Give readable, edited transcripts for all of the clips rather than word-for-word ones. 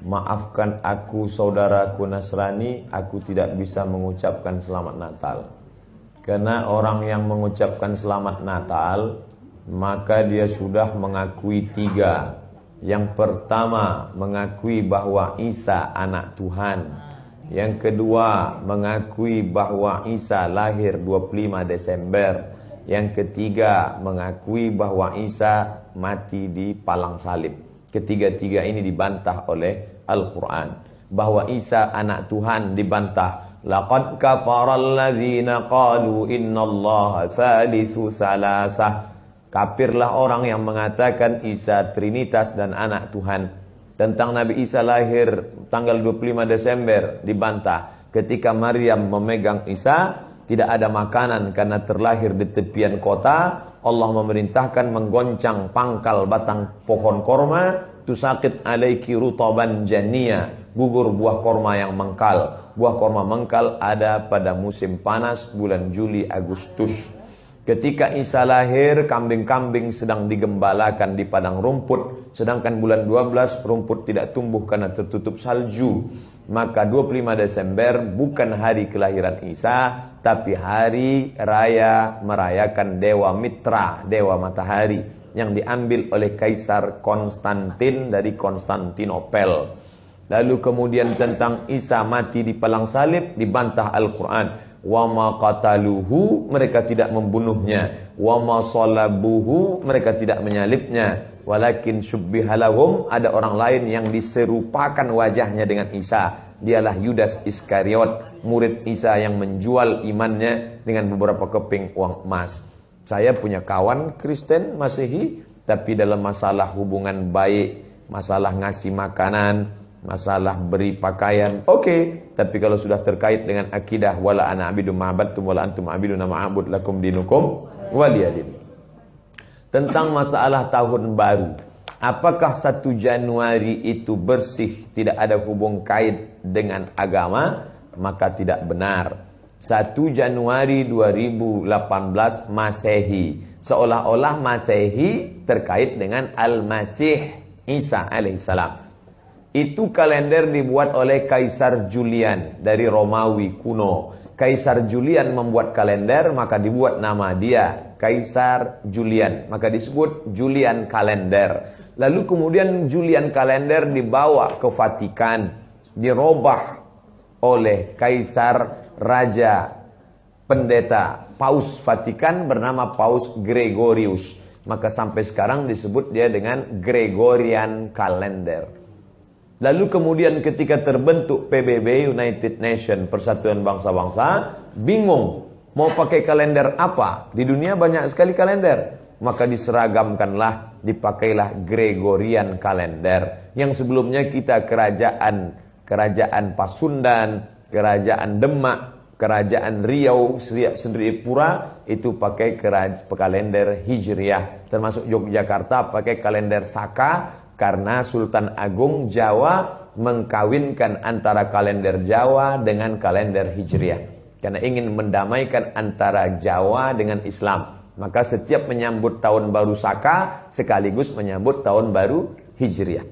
maafkan aku saudaraku Nasrani, aku tidak bisa mengucapkan selamat Natal. Karena orang yang mengucapkan selamat Natal, maka dia sudah mengakui tiga. Yang pertama, mengakui bahwa Isa anak Tuhan. Yang kedua, mengakui bahwa Isa lahir 25 Desember. Yang ketiga, mengakui bahwa Isa mati di palang salib. Ketiga-tiga ini dibantah oleh Al-Quran. Bahwa Isa anak Tuhan dibantah. Laqad kafaral ladzina qalu innallaha salisu salasah. Kafirlah orang yang mengatakan Isa Trinitas dan anak Tuhan. Tentang Nabi Isa lahir tanggal 25 Desember dibantah. Ketika Maryam memegang Isa, tidak ada makanan karena terlahir di tepian kota. Allah memerintahkan menggoncang pangkal batang pohon korma, tusaqit alaiki rutaban jania, gugur buah korma yang mengkal. Buah korma mengkal ada pada musim panas bulan Juli Agustus. Ketika Isa lahir, kambing-kambing sedang digembalakan di padang rumput, sedangkan bulan 12 rumput tidak tumbuh karena tertutup salju. Maka 25 Desember bukan hari kelahiran Isa, tapi hari raya merayakan Dewa Mitra, Dewa Matahari, yang diambil oleh Kaisar Konstantin dari Konstantinopel. Lalu kemudian tentang Isa mati di palang salib dibantah Al-Quran. Wa ma qataluhu, mereka tidak membunuhnya. Wa ma salabuhu, mereka tidak menyalibnya. Walakin syubbihalahum, ada orang lain yang diserupakan wajahnya dengan Isa. Dialah Yudas Iskariot, murid Isa yang menjual imannya dengan beberapa keping uang emas. Saya punya kawan Kristen Masehi, tapi dalam masalah hubungan baik, masalah ngasih makanan, masalah beri pakaian, oke. Tapi kalau sudah terkait dengan akidah, wala ana abidu ma'abadtum wala antum abiduna ma'abud lakum dinukum waliyadin. Tentang masalah tahun baru, apakah 1 Januari itu bersih, tidak ada hubung kait dengan agama? Maka tidak benar. 1 Januari 2018 Masehi, seolah-olah Masehi terkait dengan Al-Masih Isa alaihissalam. Itu kalender dibuat oleh Kaisar Julian dari Romawi kuno. Kaisar Julian membuat kalender, maka dibuat nama dia Kaisar Julian, maka disebut Julian kalender. Lalu kemudian Julian kalender dibawa ke Vatikan, dirobah oleh Kaisar Raja Pendeta Paus Vatikan bernama Paus Gregorius. Maka sampai sekarang disebut dia dengan Gregorian kalender. Lalu kemudian ketika terbentuk PBB, United Nation, Persatuan Bangsa-Bangsa, bingung mau pakai kalender apa? Di dunia banyak sekali kalender. Maka diseragamkanlah, dipakailah Gregorian kalender. Yang sebelumnya kita kerajaan Pasundan, kerajaan Demak, kerajaan Riau, Sendripura itu pakai kalender Hijriah. Termasuk Yogyakarta pakai kalender Saka, karena Sultan Agung Jawa mengkawinkan antara kalender Jawa dengan kalender Hijriah. Karena ingin mendamaikan antara Jawa dengan Islam. Maka setiap menyambut tahun baru Saka sekaligus menyambut tahun baru Hijriah.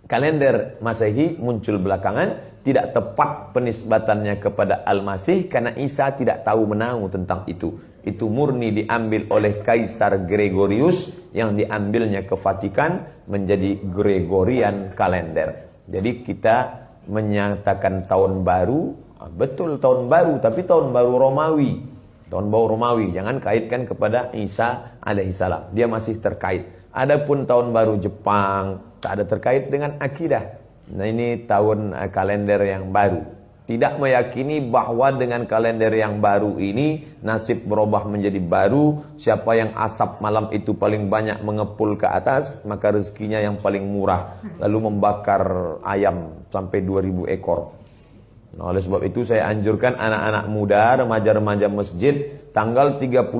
Kalender Masehi muncul belakangan, tidak tepat penisbatannya kepada Al-Masih karena Isa tidak tahu menahu tentang itu. Itu murni diambil oleh Kaisar Gregorius yang diambilnya ke Vatikan menjadi Gregorian kalender. Jadi kita menyatakan tahun baru, betul tahun baru, tapi tahun baru Romawi. Tahun baru Romawi, jangan kaitkan kepada Isa alaihissalam. Dia masih terkait. Adapun tahun baru Jepang, tak ada terkait dengan akidah. Nah ini tahun kalender yang baru. Tidak meyakini bahwa dengan kalender yang baru ini nasib berubah menjadi baru. Siapa yang asap malam itu paling banyak mengepul ke atas, maka rezekinya yang paling murah. Lalu membakar ayam sampai 2000 ekor. Nah, oleh sebab itu saya anjurkan anak-anak muda, remaja-remaja masjid, tanggal 31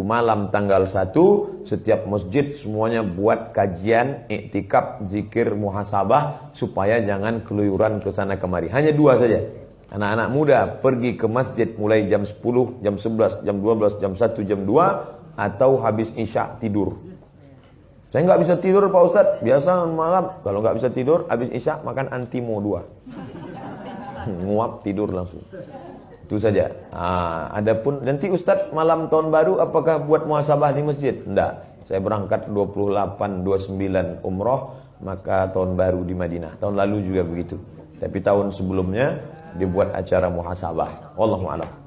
malam tanggal 1 setiap masjid semuanya buat kajian, iktikaf, zikir, muhasabah supaya jangan keluyuran ke sana kemari. Hanya 2 saja. Anak-anak muda pergi ke masjid mulai jam 10, jam 11, jam 12, jam 1, jam 2 atau habis isya tidur. Saya nggak bisa tidur Pak Ustadz. Biasa malam kalau nggak bisa tidur, habis isya makan Antimo 2. Nguap tidur langsung. Itu saja. Adapun nanti Ustadz malam tahun baru apakah buat muhasabah di masjid? Enggak. Saya berangkat 28, 29 umroh, maka tahun baru di Madinah. Tahun lalu juga begitu. Tapi tahun sebelumnya dibuat acara muhasabah. Wallahu a'lam.